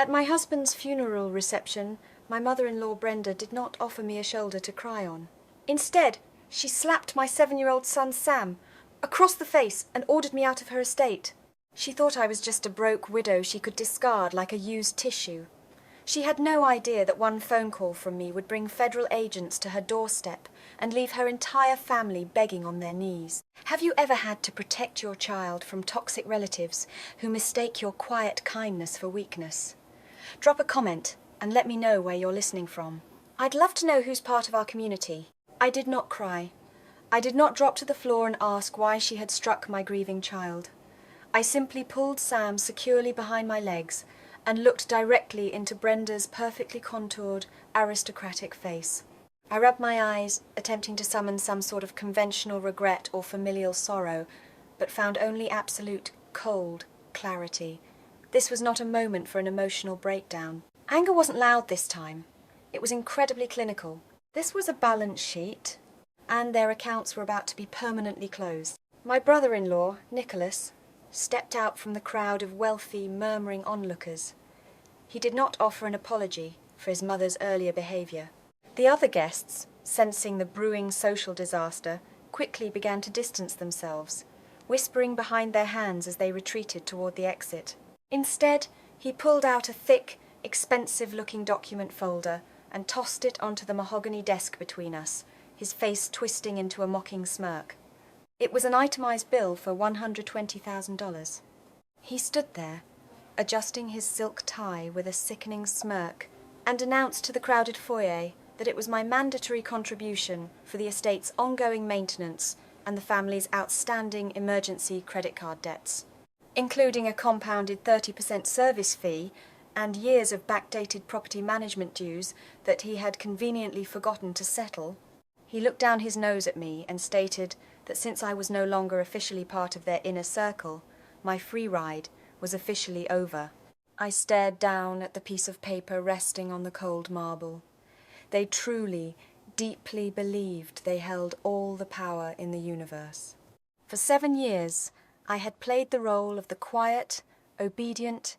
At my husband's funeral reception, my mother-in-law Brenda did not offer me a shoulder to cry on. Instead, she slapped my 7-year-old son Sam across the face and ordered me out of her estate. She thought I was just a broke widow she could discard like a used tissue. She had no idea that one phone call from me would bring federal agents to her doorstep and leave her entire family begging on their knees. Have you ever had to protect your child from toxic relatives who mistake your quiet kindness for weakness? Drop a comment and let me know where you're listening from. I'd love to know who's part of our community. I did not cry. I did not drop to the floor and ask why she had struck my grieving child. I simply pulled Sam securely behind my legs and looked directly into Brenda's perfectly contoured, aristocratic face. I rubbed my eyes, attempting to summon some sort of conventional regret or familial sorrow, but found only absolute, cold clarity. This was not a moment for an emotional breakdown. Anger wasn't loud this time. It was incredibly clinical. This was a balance sheet, and their accounts were about to be permanently closed. My brother-in-law, Nicholas, stepped out from the crowd of wealthy, murmuring onlookers. He did not offer an apology for his mother's earlier behaviour. The other guests, sensing the brewing social disaster, quickly began to distance themselves, whispering behind their hands as they retreated toward the exit. Instead, he pulled out a thick, expensive-looking document folder and tossed it onto the mahogany desk between us, his face twisting into a mocking smirk. It was an itemized bill for $120,000. He stood there, adjusting his silk tie with a sickening smirk, and announced to the crowded foyer that it was my mandatory contribution for the estate's ongoing maintenance and the family's outstanding emergency credit card debts, including a compounded 30% service fee and years of backdated property management dues that he had conveniently forgotten to settle. He looked down his nose at me and stated that since I was no longer officially part of their inner circle, my free ride was officially over. I stared down at the piece of paper resting on the cold marble. They truly, deeply believed they held all the power in the universe. For 7 years, I had played the role of the quiet, obedient,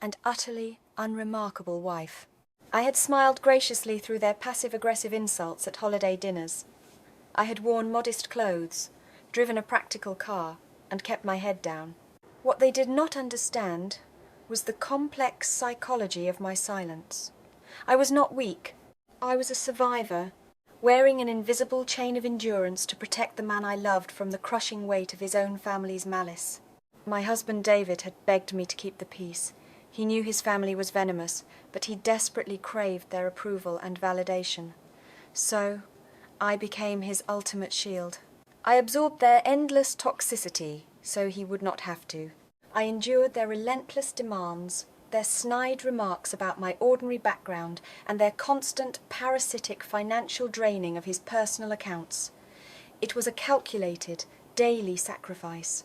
and utterly unremarkable wife. I had smiled graciously through their passive-aggressive insults at holiday dinners. I had worn modest clothes, driven a practical car, and kept my head down. What they did not understand was the complex psychology of my silence. I was not weak. I was a survivor, wearing an invisible chain of endurance to protect the man I loved from the crushing weight of his own family's malice. My husband David had begged me to keep the peace. He knew his family was venomous, but he desperately craved their approval and validation. So, I became his ultimate shield. I absorbed their endless toxicity, so he would not have to. I endured their relentless demands, their snide remarks about my ordinary background, and their constant parasitic financial draining of his personal accounts. It was a calculated, daily sacrifice.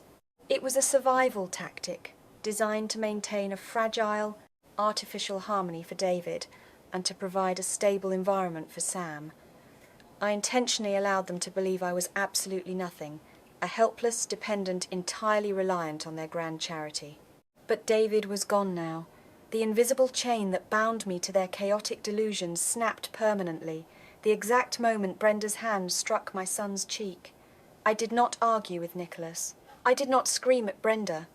It was a survival tactic, designed to maintain a fragile, artificial harmony for David and to provide a stable environment for Sam. I intentionally allowed them to believe I was absolutely nothing, a helpless dependent entirely reliant on their grand charity. But David was gone now. The invisible chain that bound me to their chaotic delusions snapped permanently, the exact moment Brenda's hand struck my son's cheek. I did not argue with Nicholas. I did not scream at Brenda.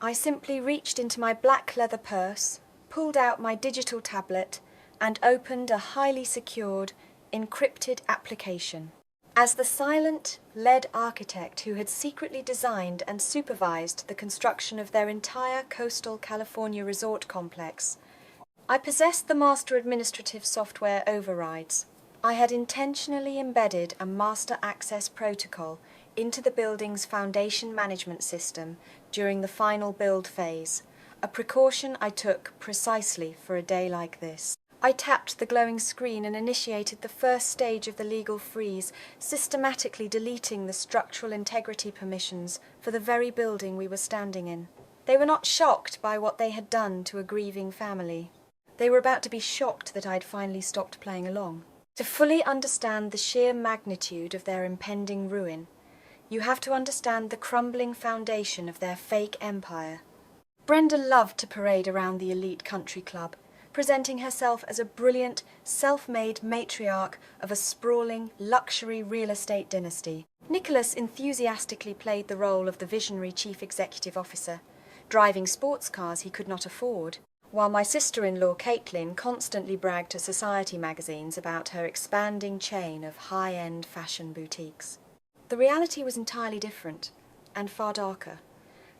I simply reached into my black leather purse, pulled out my digital tablet, and opened a highly secured, encrypted application. As the silent, lead architect who had secretly designed and supervised the construction of their entire coastal California resort complex, I possessed the master administrative software overrides. I had intentionally embedded a master access protocol into the building's foundation management system during the final build phase, a precaution I took precisely for a day like this. I tapped the glowing screen and initiated the first stage of the legal freeze, systematically deleting the structural integrity permissions for the very building we were standing in. They were not shocked by what they had done to a grieving family. They were about to be shocked that I'd finally stopped playing along. To fully understand the sheer magnitude of their impending ruin, you have to understand the crumbling foundation of their fake empire. Brenda loved to parade around the elite country club, presenting herself as a brilliant, self-made matriarch of a sprawling, luxury real estate dynasty. Nicholas enthusiastically played the role of the visionary chief executive officer, driving sports cars he could not afford, while my sister-in-law Caitlin constantly bragged to society magazines about her expanding chain of high-end fashion boutiques. The reality was entirely different, and far darker.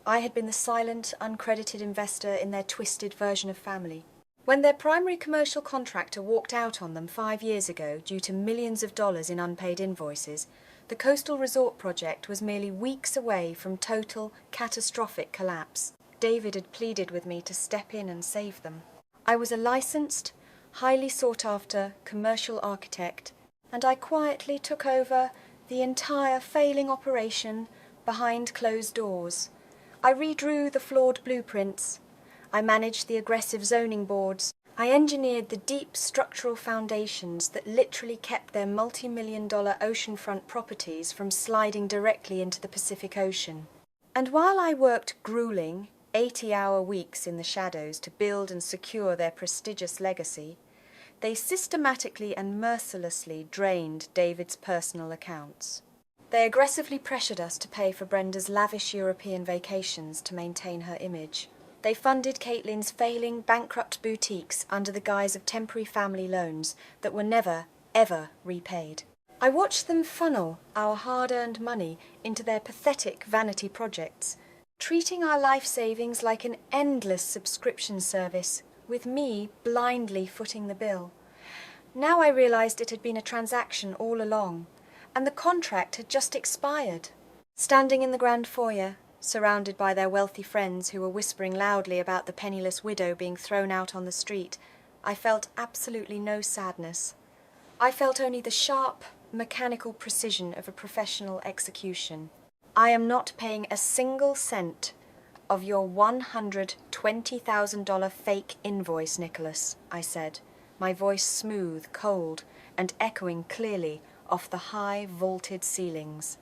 I had been the silent, uncredited investor in their twisted version of family. When their primary commercial contractor walked out on them 5 years ago due to millions of dollars in unpaid invoices, the coastal resort project was merely weeks away from total, catastrophic collapse. David had pleaded with me to step in and save them. I was a licensed, highly sought-after commercial architect, and I quietly took over the entire failing operation behind closed doors. I redrew the flawed blueprints. I managed the aggressive zoning boards. I engineered the deep structural foundations that literally kept their multi-million-dollar oceanfront properties from sliding directly into the Pacific Ocean. And while I worked grueling, 80-hour weeks in the shadows to build and secure their prestigious legacy, they systematically and mercilessly drained David's personal accounts. They aggressively pressured us to pay for Brenda's lavish European vacations to maintain her image. They funded Caitlin's failing, bankrupt boutiques under the guise of temporary family loans that were never, ever repaid. I watched them funnel our hard-earned money into their pathetic vanity projects, treating our life savings like an endless subscription service, with me blindly footing the bill. Now I realized it had been a transaction all along, and the contract had just expired. Standing in the grand foyer, surrounded by their wealthy friends who were whispering loudly about the penniless widow being thrown out on the street, I felt absolutely no sadness. I felt only the sharp, mechanical precision of a professional execution. I am not paying a single cent of your $120,000 fake invoice, Nicholas, I said, my voice smooth, cold, and echoing clearly off the high, vaulted ceilings.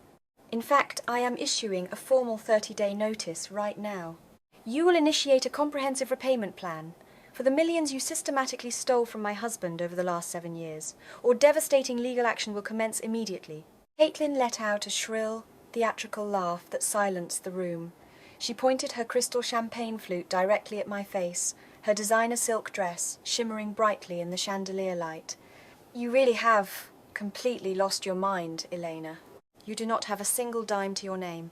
In fact, I am issuing a formal 30-day notice right now. You will initiate a comprehensive repayment plan for the millions you systematically stole from my husband over the last 7 years, or devastating legal action will commence immediately. Caitlin let out a shrill, theatrical laugh that silenced the room. She pointed her crystal champagne flute directly at my face, her designer silk dress shimmering brightly in the chandelier light. You really have completely lost your mind, Elena. You do not have a single dime to your name.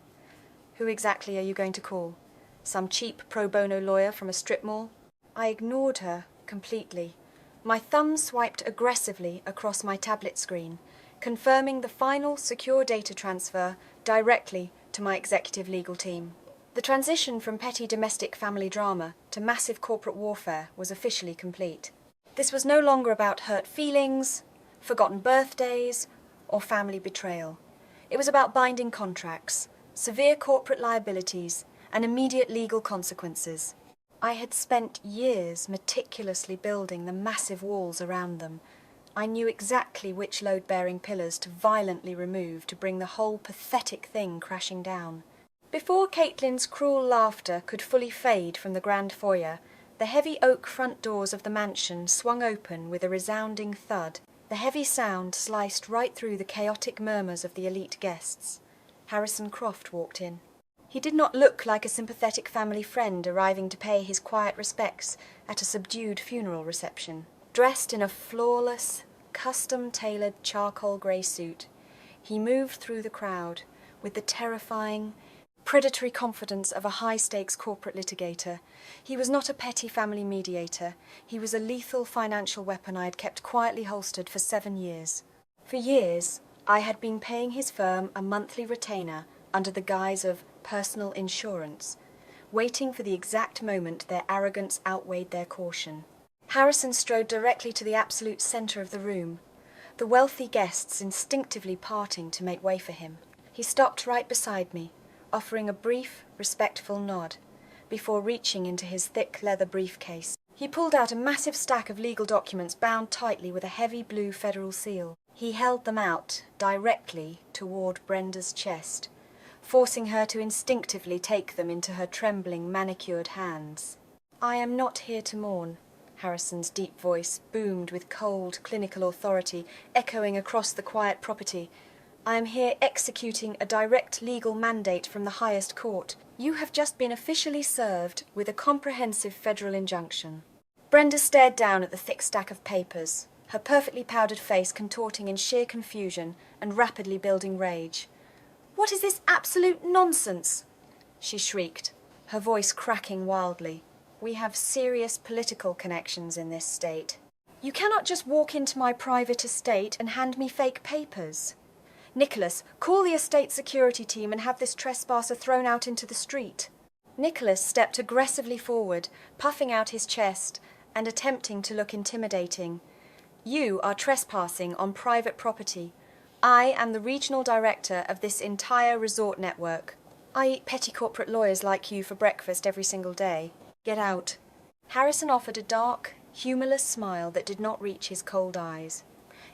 Who exactly are you going to call? Some cheap pro bono lawyer from a strip mall? I ignored her completely. My thumb swiped aggressively across my tablet screen, confirming the final secure data transfer directly to my executive legal team. The transition from petty domestic family drama to massive corporate warfare was officially complete. This was no longer about hurt feelings, forgotten birthdays, or family betrayal. It was about binding contracts, severe corporate liabilities, and immediate legal consequences. I had spent years meticulously building the massive walls around them. I knew exactly which load-bearing pillars to violently remove to bring the whole pathetic thing crashing down. Before Caitlin's cruel laughter could fully fade from the grand foyer, the heavy oak front doors of the mansion swung open with a resounding thud. The heavy sound sliced right through the chaotic murmurs of the elite guests. Harrison Croft walked in. He did not look like a sympathetic family friend arriving to pay his quiet respects at a subdued funeral reception. Dressed in a flawless, custom-tailored charcoal grey suit, he moved through the crowd with the terrifying, predatory confidence of a high-stakes corporate litigator. He was not a petty family mediator. He was a lethal financial weapon I had kept quietly holstered for 7 years. For years, I had been paying his firm a monthly retainer under the guise of personal insurance, waiting for the exact moment their arrogance outweighed their caution. Harrison strode directly to the absolute centre of the room, the wealthy guests instinctively parting to make way for him. He stopped right beside me, offering a brief, respectful nod, before reaching into his thick leather briefcase. He pulled out a massive stack of legal documents bound tightly with a heavy blue federal seal. He held them out directly toward Brenda's chest. forcing her to instinctively take them into her trembling, manicured hands. "I am not here to mourn," Harrison's deep voice boomed with cold, clinical authority, echoing across the quiet property. "I am here executing a direct legal mandate from the highest court. You have just been officially served with a comprehensive federal injunction." Brenda stared down at the thick stack of papers, her perfectly powdered face contorting in sheer confusion and rapidly building rage. "What is this absolute nonsense?" she shrieked, her voice cracking wildly. "We have serious political connections in this state. You cannot just walk into my private estate and hand me fake papers. Nicholas, call the estate security team and have this trespasser thrown out into the street." Nicholas stepped aggressively forward, puffing out his chest and attempting to look intimidating. "You are trespassing on private property. I am the regional director of this entire resort network. I eat petty corporate lawyers like you for breakfast every single day. Get out." Harrison offered a dark, humourless smile that did not reach his cold eyes.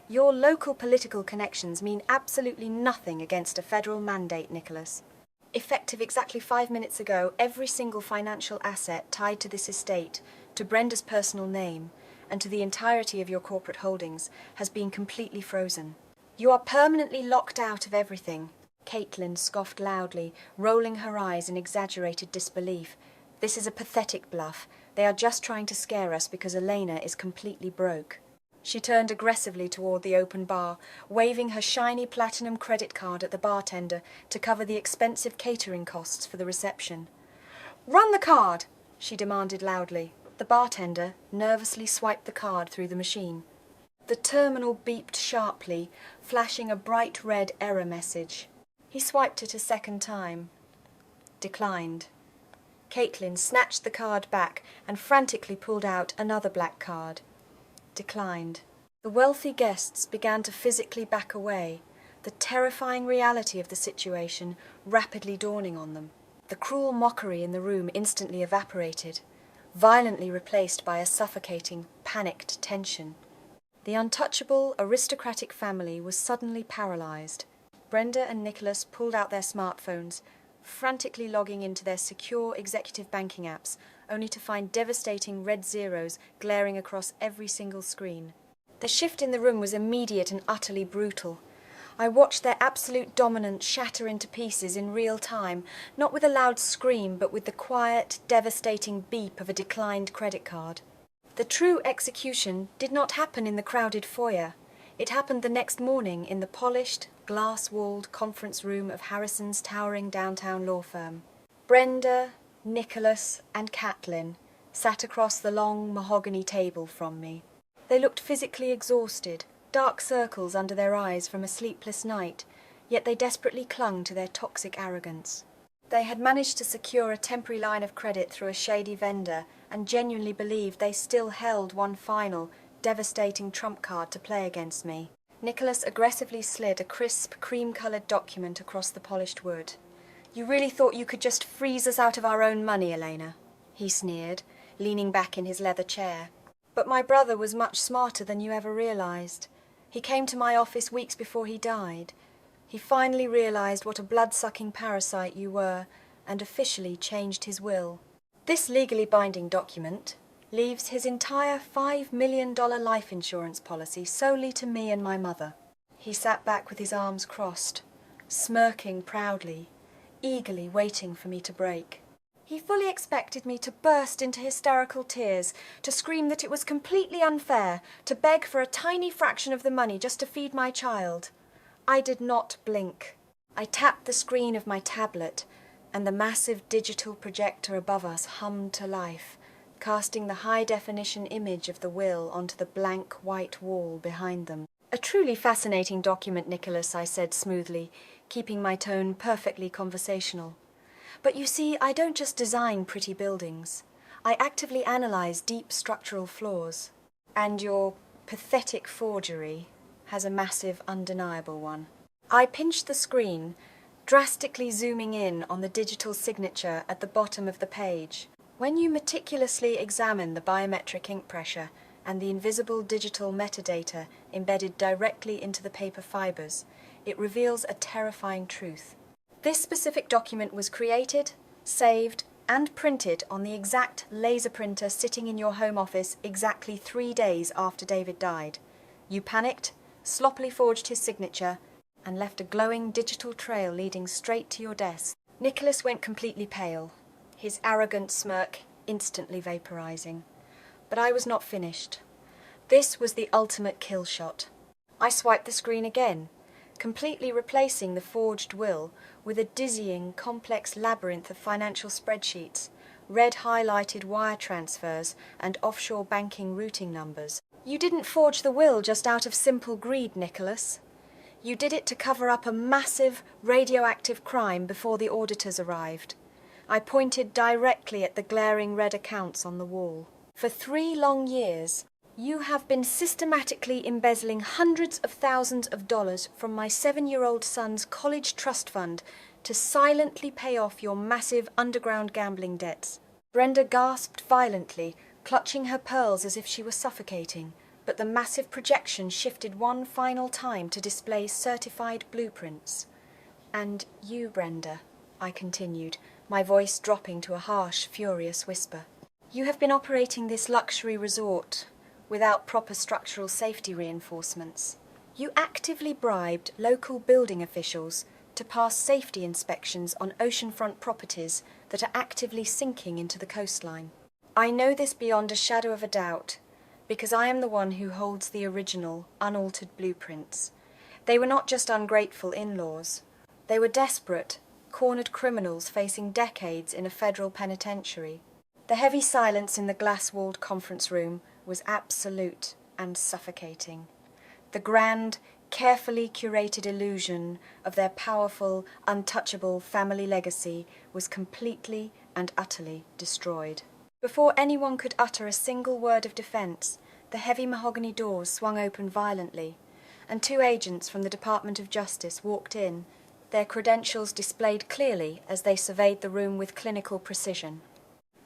"Your local political connections mean absolutely nothing against a federal mandate, Nicholas. Effective exactly 5 minutes ago, every single financial asset tied to this estate, to Brenda's personal name, and to the entirety of your corporate holdings, has been completely frozen. You are permanently locked out of everything." Caitlin scoffed loudly, rolling her eyes in exaggerated disbelief. "This is a pathetic bluff. They are just trying to scare us because Elena is completely broke." She turned aggressively toward the open bar, waving her shiny platinum credit card at the bartender to cover the expensive catering costs for the reception. "Run the card!" she demanded loudly. The bartender nervously swiped the card through the machine. The terminal beeped sharply, flashing a bright red error message. He swiped it a second time. Declined. Caitlin snatched the card back and frantically pulled out another black card. Declined. The wealthy guests began to physically back away, the terrifying reality of the situation rapidly dawning on them. The cruel mockery in the room instantly evaporated, violently replaced by a suffocating, panicked tension. The untouchable, aristocratic family was suddenly paralyzed. Brenda and Nicholas pulled out their smartphones, frantically logging into their secure executive banking apps, only to find devastating red zeros glaring across every single screen. The shift in the room was immediate and utterly brutal. I watched their absolute dominance shatter into pieces in real time, not with a loud scream, but with the quiet, devastating beep of a declined credit card. The true execution did not happen in the crowded foyer. It happened the next morning in the polished, glass-walled conference room of Harrison's towering downtown law firm. Brenda, Nicholas, and Caitlin sat across the long mahogany table from me. They looked physically exhausted, dark circles under their eyes from a sleepless night, yet they desperately clung to their toxic arrogance. They had managed to secure a temporary line of credit through a shady vendor and genuinely believed they still held one final, devastating trump card to play against me. Nicholas aggressively slid a crisp, cream-coloured document across the polished wood. "You really thought you could just freeze us out of our own money, Elena?" he sneered, leaning back in his leather chair. "But my brother was much smarter than you ever realized. He came to my office weeks before he died. He finally realized what a blood-sucking parasite you were and officially changed his will. This legally binding document leaves his entire $5 million life insurance policy solely to me and my mother." He sat back with his arms crossed, smirking proudly, eagerly waiting for me to break. He fully expected me to burst into hysterical tears, to scream that it was completely unfair, to beg for a tiny fraction of the money just to feed my child. I did not blink. I tapped the screen of my tablet, and the massive digital projector above us hummed to life, casting the high-definition image of the will onto the blank white wall behind them. "A truly fascinating document, Nicholas," I said smoothly, keeping my tone perfectly conversational. "But you see, I don't just design pretty buildings. I actively analyze deep structural flaws. And your pathetic forgery has a massive, undeniable one." I pinched the screen, drastically zooming in on the digital signature at the bottom of the page. When you meticulously examine the biometric ink pressure and the invisible digital metadata embedded directly into the paper fibers, it reveals a terrifying truth. This specific document was created, saved, and printed on the exact laser printer sitting in your home office exactly 3 days after David died. You panicked, sloppily forged his signature, and left a glowing digital trail leading straight to your desk. Nicholas went completely pale, his arrogant smirk instantly vaporizing. But I was not finished. This was the ultimate kill shot. I swiped the screen again, completely replacing the forged will with a dizzying, complex labyrinth of financial spreadsheets, red highlighted wire transfers, and offshore banking routing numbers. You didn't forge the will just out of simple greed, Nicholas. You did it to cover up a massive radioactive crime before the auditors arrived. I pointed directly at the glaring red accounts on the wall. For 3 long years, you have been systematically embezzling hundreds of thousands of dollars from my 7-year-old son's college trust fund to silently pay off your massive underground gambling debts. Brenda gasped violently, clutching her pearls as if she were suffocating, but the massive projection shifted one final time to display certified blueprints. And you, Brenda, I continued, my voice dropping to a harsh, furious whisper. You have been operating this luxury resort without proper structural safety reinforcements. You actively bribed local building officials to pass safety inspections on oceanfront properties that are actively sinking into the coastline. I know this beyond a shadow of a doubt, because I am the one who holds the original, unaltered blueprints. They were not just ungrateful in-laws. They were desperate, cornered criminals facing decades in a federal penitentiary. The heavy silence in the glass-walled conference room was absolute and suffocating. The grand, carefully curated illusion of their powerful, untouchable family legacy was completely and utterly destroyed. Before anyone could utter a single word of defense, the heavy mahogany doors swung open violently, and 2 agents from the Department of Justice walked in, their credentials displayed clearly as they surveyed the room with clinical precision.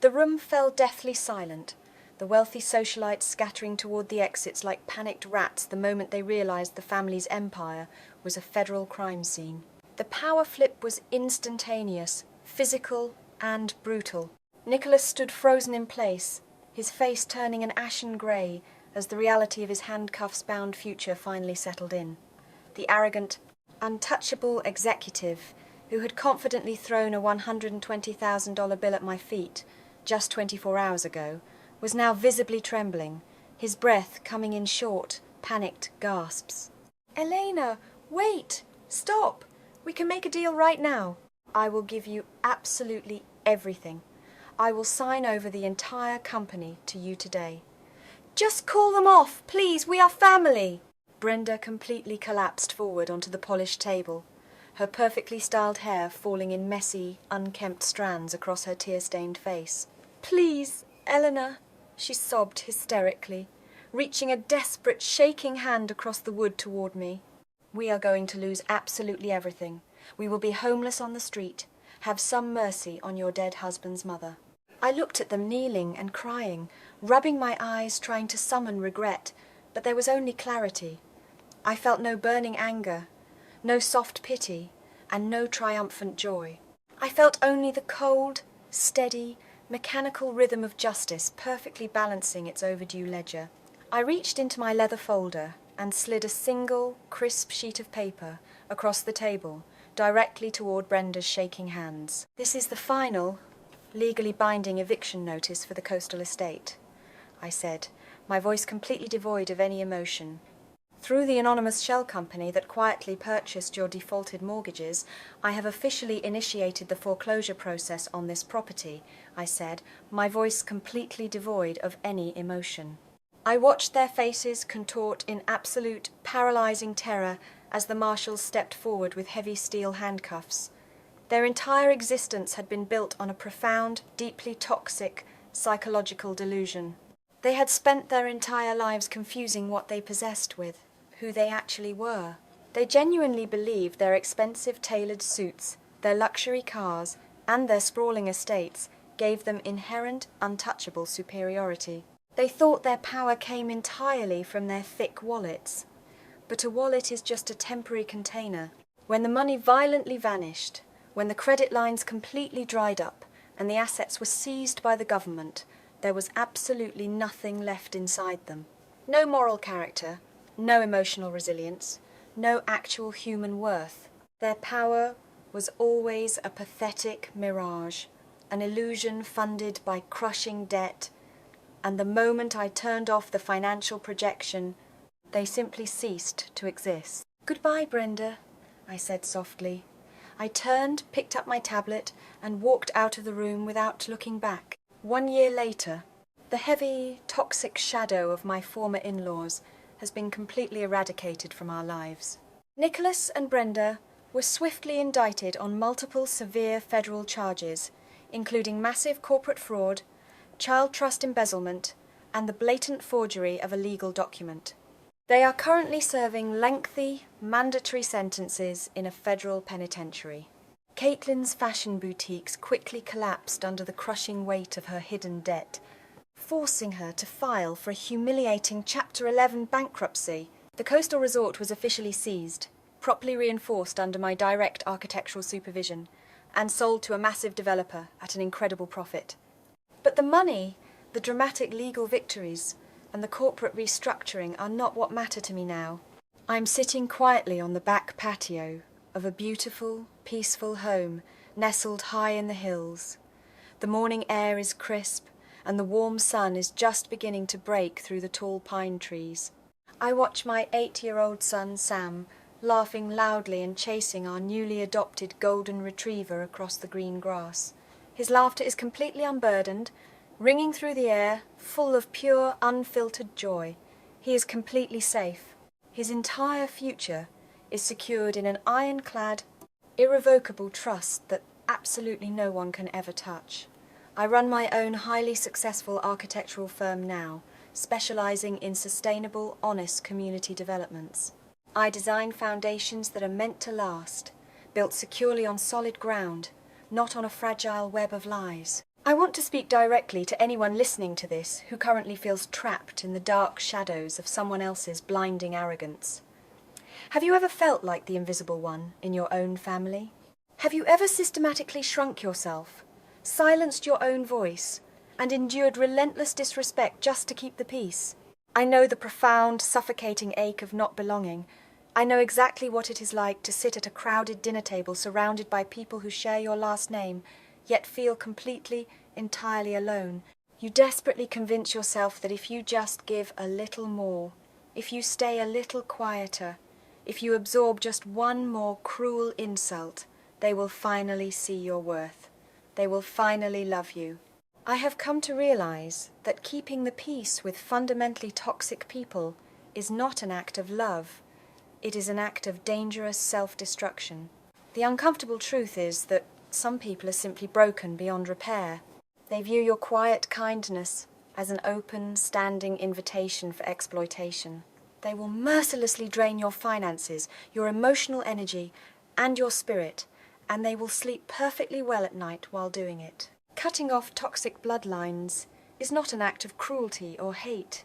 The room fell deathly silent, the wealthy socialites scattering toward the exits like panicked rats the moment they realized the family's empire was a federal crime scene. The power flip was instantaneous, physical, and brutal. Nicholas stood frozen in place, his face turning an ashen grey as the reality of his handcuffs-bound future finally settled in. The arrogant, untouchable executive who had confidently thrown a $120,000 bill at my feet just 24 hours ago was now visibly trembling, his breath coming in short, panicked gasps. "Elena, wait! Stop! We can make a deal right now. I will give you absolutely everything. I will sign over the entire company to you today." "Just call them off, please, we are family!" Brenda completely collapsed forward onto the polished table, her perfectly styled hair falling in messy, unkempt strands across her tear-stained face. "Please, Elena," she sobbed hysterically, reaching a desperate, shaking hand across the wood toward me. "We are going to lose absolutely everything. We will be homeless on the street. Have some mercy on your dead husband's mother." I looked at them kneeling and crying, rubbing my eyes, trying to summon regret, but there was only clarity. I felt no burning anger, no soft pity, and no triumphant joy. I felt only the cold, steady, mechanical rhythm of justice perfectly balancing its overdue ledger. I reached into my leather folder and slid a single, crisp sheet of paper across the table, directly toward Brenda's shaking hands. "This is the final, legally binding eviction notice for the coastal estate," I said, my voice completely devoid of any emotion. "Through the anonymous shell company that quietly purchased your defaulted mortgages, I have officially initiated the foreclosure process on this property," I said, my voice completely devoid of any emotion. I watched their faces contort in absolute, paralyzing terror as the marshals stepped forward with heavy steel handcuffs. Their entire existence had been built on a profound, deeply toxic, psychological delusion. They had spent their entire lives confusing what they possessed with who they actually were. They genuinely believed their expensive tailored suits, their luxury cars, and their sprawling estates gave them inherent, untouchable superiority. They thought their power came entirely from their thick wallets. But a wallet is just a temporary container. When the money violently vanished, When the credit lines completely dried up and the assets were seized by the government, there was absolutely nothing left inside them. No moral character, no emotional resilience, no actual human worth. Their power was always a pathetic mirage, an illusion funded by crushing debt, and the moment I turned off the financial projection, they simply ceased to exist. "Goodbye, Brenda," I said softly. I turned, picked up my tablet, and walked out of the room without looking back. 1 year later, the heavy, toxic shadow of my former in-laws has been completely eradicated from our lives. Nicholas and Brenda were swiftly indicted on multiple severe federal charges, including massive corporate fraud, child trust embezzlement, and the blatant forgery of a legal document. They are currently serving lengthy, mandatory sentences in a federal penitentiary. Caitlin's fashion boutiques quickly collapsed under the crushing weight of her hidden debt, forcing her to file for a humiliating Chapter 11 bankruptcy. The coastal resort was officially seized, properly reinforced under my direct architectural supervision, and sold to a massive developer at an incredible profit. But the money, the dramatic legal victories, and the corporate restructuring are not what matter to me now. I'm sitting quietly on the back patio of a beautiful, peaceful home nestled high in the hills. The morning air is crisp, and the warm sun is just beginning to break through the tall pine trees. I watch my 8-year-old son, Sam, laughing loudly and chasing our newly adopted golden retriever across the green grass. His laughter is completely unburdened, ringing through the air, full of pure, unfiltered joy. He is completely safe. His entire future is secured in an ironclad, irrevocable trust that absolutely no one can ever touch. I run my own highly successful architectural firm now, specializing in sustainable, honest community developments. I design foundations that are meant to last, built securely on solid ground, not on a fragile web of lies. I want to speak directly to anyone listening to this who currently feels trapped in the dark shadows of someone else's blinding arrogance. Have you ever felt like the invisible one in your own family? Have you ever systematically shrunk yourself, silenced your own voice, and endured relentless disrespect just to keep the peace? I know the profound, suffocating ache of not belonging. I know exactly what it is like to sit at a crowded dinner table surrounded by people who share your last name, yet feel completely, entirely alone. You desperately convince yourself that if you just give a little more, if you stay a little quieter, if you absorb just one more cruel insult, they will finally see your worth. They will finally love you. I have come to realize that keeping the peace with fundamentally toxic people is not an act of love. It is an act of dangerous self-destruction. The uncomfortable truth is that some people are simply broken beyond repair. They view your quiet kindness as an open, standing invitation for exploitation. They will mercilessly drain your finances, your emotional energy, and your spirit, and they will sleep perfectly well at night while doing it. Cutting off toxic bloodlines is not an act of cruelty or hate.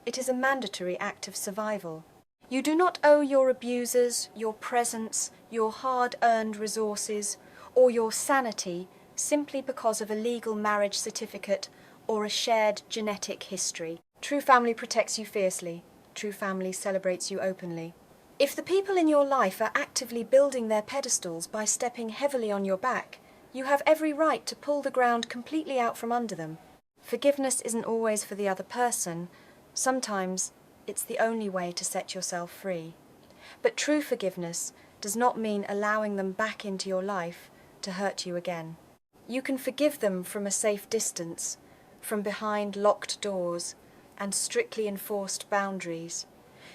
It is a mandatory act of survival. You do not owe your abusers, your presence, your hard-earned resources, or your sanity simply because of a legal marriage certificate or a shared genetic history. True family protects you fiercely. True family celebrates you openly. If the people in your life are actively building their pedestals by stepping heavily on your back, you have every right to pull the ground completely out from under them. Forgiveness isn't always for the other person. Sometimes it's the only way to set yourself free. But true forgiveness does not mean allowing them back into your life to hurt you again. You can forgive them from a safe distance, from behind locked doors and strictly enforced boundaries.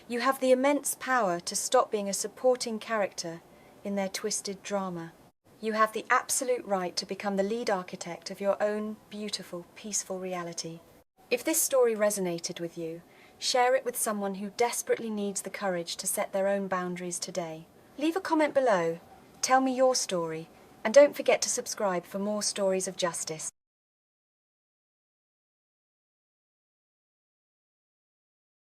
You have the immense power to stop being a supporting character in their twisted drama. You have the absolute right to become the lead architect of your own beautiful, peaceful reality. If this story resonated with you, share it with someone who desperately needs the courage to set their own boundaries today. Leave a comment below. Tell me your story. And don't forget to subscribe for more stories of justice.